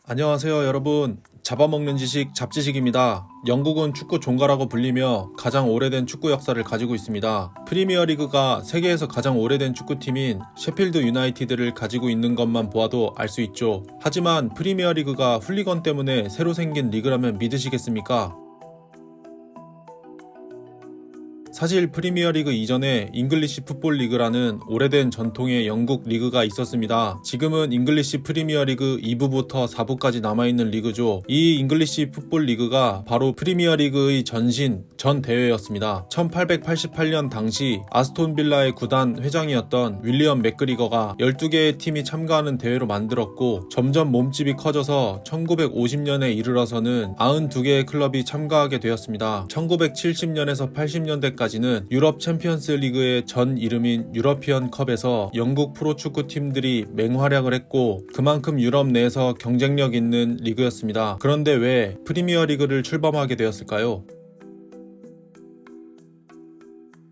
안녕하세요 여러분. 잡아먹는 지식 잡지식입니다. 영국은 축구 종가라고 불리며 가장 오래된 축구 역사를 가지고 있습니다. 프리미어리그가 세계에서 가장 오래된 축구팀인 셰필드 유나이티드를 가지고 있는 것만 보아도 알 수 있죠. 하지만 프리미어리그가 훌리건 때문에 새로 생긴 리그라면 믿으시겠습니까? 사실 프리미어리그 이전에 잉글리시 풋볼 리그라는 오래된 전통의 영국 리그가 있었습니다. 지금은 잉글리시 프리미어리그 2부부터 4부까지 남아있는 리그죠. 이 잉글리시 풋볼 리그가 바로 프리미어리그의 전 대회였습니다. 1888년 당시 아스톤 빌라의 구단 회장이었던 윌리엄 맥그리거가 12개의 팀이 참가하는 대회로 만들었고, 점점 몸집이 커져서 1950년에 이르러서는 92개의 클럽이 참가하게 되었습니다. 1970년에서 80년대까지 는 유럽 챔피언스 리그의 전 이름인 유러피언 컵에서 영국 프로축구 팀들이 맹활약을 했고, 그만큼 유럽 내에서 경쟁력 있는 리그였습니다. 그런데 왜 프리미어 리그를 출범하게 되었을까요?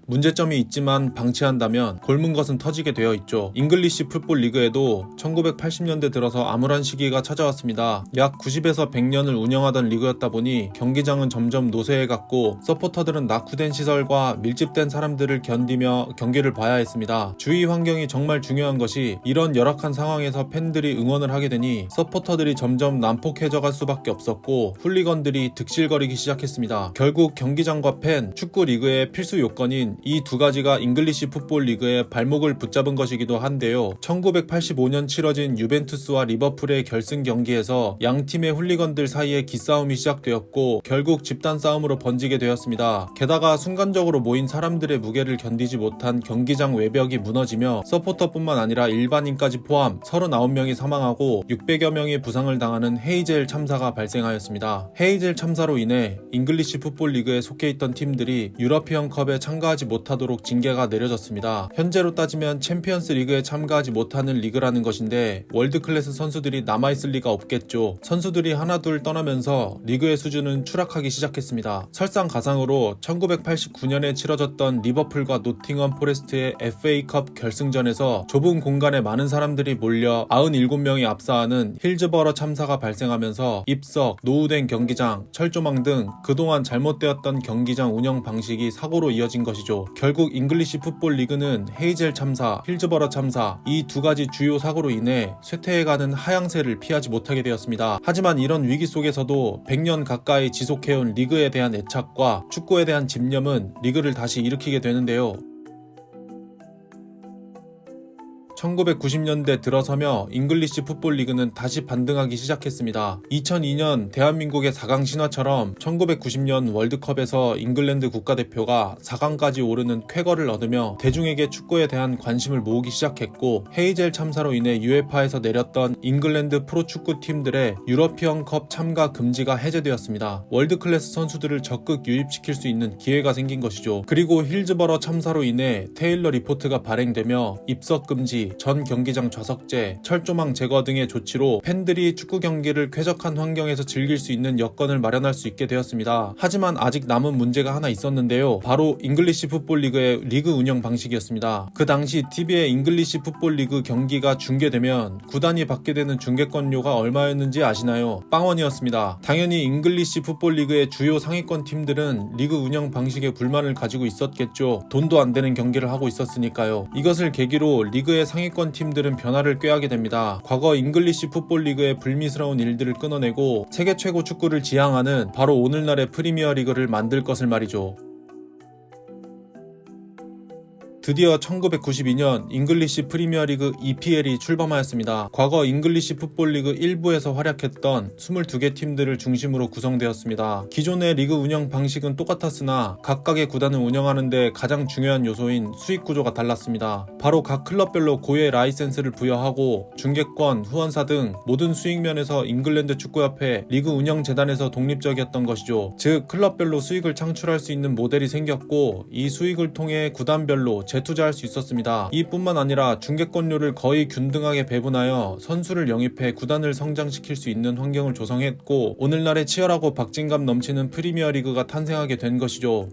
문제점이 있지만 방치한다면 곪은 것은 터지게 되어 있죠. 잉글리시 풋볼 리그에도 1980년대 들어서 암울한 시기가 찾아왔습니다. 약 90에서 100년을 운영하던 리그였다 보니 경기장은 점점 노쇠해갔고, 서포터들은 낙후된 시설과 밀집된 사람들을 견디며 경기를 봐야 했습니다. 주위 환경이 정말 중요한 것이, 이런 열악한 상황에서 팬들이 응원을 하게 되니 서포터들이 점점 난폭해져갈 수밖에 없었고, 훌리건들이 득실거리기 시작했습니다. 결국 경기장과 팬, 축구 리그의 필수 요건인 이 두 가지가 잉글리시 풋볼 리그의 발목을 붙잡은 것이기도 한데요. 1985년 치러진 유벤투스와 리버풀의 결승 경기에서 양 팀의 훌리건들 사이에 기싸움이 시작되었고, 결국 집단 싸움으로 번지게 되었습니다. 게다가 순간적으로 모인 사람들의 무게를 견디지 못한 경기장 외벽이 무너지며 서포터뿐만 아니라 일반인까지 포함 39명이 사망하고 600여 명이 부상을 당하는 헤이젤 참사가 발생하였습니다. 헤이젤 참사로 인해 잉글리시 풋볼 리그에 속해 있던 팀들이 유러피언 컵에 참가하지 못하도록 징계가 내려졌습니다. 현재로 따지면 챔피언스 리그에 참가하지 못하는 리그라는 것인데, 월드 클래스 선수들이 남아있을 리가 없겠죠. 선수들이 하나둘 떠나면서 리그의 수준은 추락하기 시작했습니다. 설상가상으로 1989년에 치러졌던 리버풀과 노팅엄 포레스트의 FA컵 결승전에서 좁은 공간에 많은 사람들이 몰려 97명이 압사하는 힐즈버러 참사가 발생하면서 입석, 노후된 경기장, 철조망 등 그동안 잘못되었던 경기장 운영 방식이 사고로 이어진 것이죠. 결국 잉글리시 풋볼 리그는 헤이젤 참사, 힐즈버러 참사, 이 두 가지 주요 사고로 인해 쇠퇴해가는 하향세를 피하지 못하게 되었습니다. 하지만 이런 위기 속에서도 100년 가까이 지속해온 리그에 대한 애착과 축구에 대한 집념은 리그를 다시 일으키게 되는데요. 1990년대 들어서며 잉글리시 풋볼 리그는 다시 반등하기 시작했습니다. 2002년 대한민국의 4강 신화처럼 1990년 월드컵에서 잉글랜드 국가대표가 4강까지 오르는 쾌거를 얻으며 대중에게 축구에 대한 관심을 모으기 시작했고, 헤이젤 참사로 인해 UEFA에서 내렸던 잉글랜드 프로축구 팀들의 유러피언컵 참가 금지가 해제되었습니다. 월드클래스 선수들을 적극 유입시킬 수 있는 기회가 생긴 것이죠. 그리고 힐즈버러 참사로 인해 테일러 리포트가 발행되며 입석 금지, 전 경기장 좌석제, 철조망 제거 등의 조치로 팬들이 축구 경기를 쾌적한 환경에서 즐길 수 있는 여건을 마련할 수 있게 되었습니다. 하지만 아직 남은 문제가 하나 있었는데요. 바로 잉글리시 풋볼 리그의 리그 운영 방식이었습니다. 그 당시 TV에 잉글리시 풋볼 리그 경기가 중계되면 구단이 받게 되는 중계권료가 얼마였는지 아시나요? 빵원이었습니다. 당연히 잉글리시 풋볼 리그의 주요 상위권 팀들은 리그 운영 방식에 불만을 가지고 있었겠죠. 돈도 안 되는 경기를 하고 있었으니까요. 이것을 계기로 리그의 상위권 팀들은 변화를 꾀하게 됩니다. 과거 잉글리시 풋볼 리그의 불미스러운 일들을 끊어내고 세계 최고 축구를 지향하는 바로 오늘날의 프리미어 리그를 만들 것을 말이죠. 드디어 1992년 잉글리시 프리미어리그 EPL이 출범하였습니다. 과거 잉글리시 풋볼리그 1부에서 활약했던 22개 팀들을 중심으로 구성되었습니다. 기존의 리그 운영 방식은 똑같았으나 각각의 구단을 운영하는데 가장 중요한 요소인 수익 구조가 달랐습니다. 바로 각 클럽별로 고유의 라이센스를 부여하고 중계권, 후원사 등 모든 수익 면에서 잉글랜드 축구협회 리그 운영 재단에서 독립적이었던 것이죠. 즉 클럽별로 수익을 창출할 수 있는 모델이 생겼고, 이 수익을 통해 구단별로 재투자할 수 있었습니다. 이뿐만 아니라 중계권료를 거의 균등하게 배분하여 선수를 영입해 구단을 성장시킬 수 있는 환경을 조성했고, 오늘날의 치열하고 박진감 넘치는 프리미어리그가 탄생하게 된 것이죠.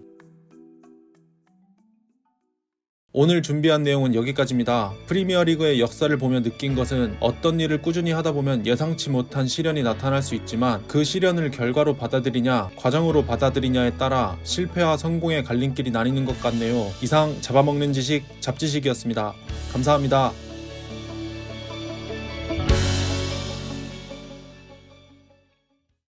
오늘 준비한 내용은 여기까지입니다. 프리미어리그의 역사를 보며 느낀 것은 어떤 일을 꾸준히 하다 보면 예상치 못한 시련이 나타날 수 있지만 그 시련을 결과로 받아들이냐 과정으로 받아들이냐에 따라 실패와 성공의 갈림길이 나뉘는 것 같네요. 이상 잡아먹는 지식 잡지식이었습니다. 감사합니다.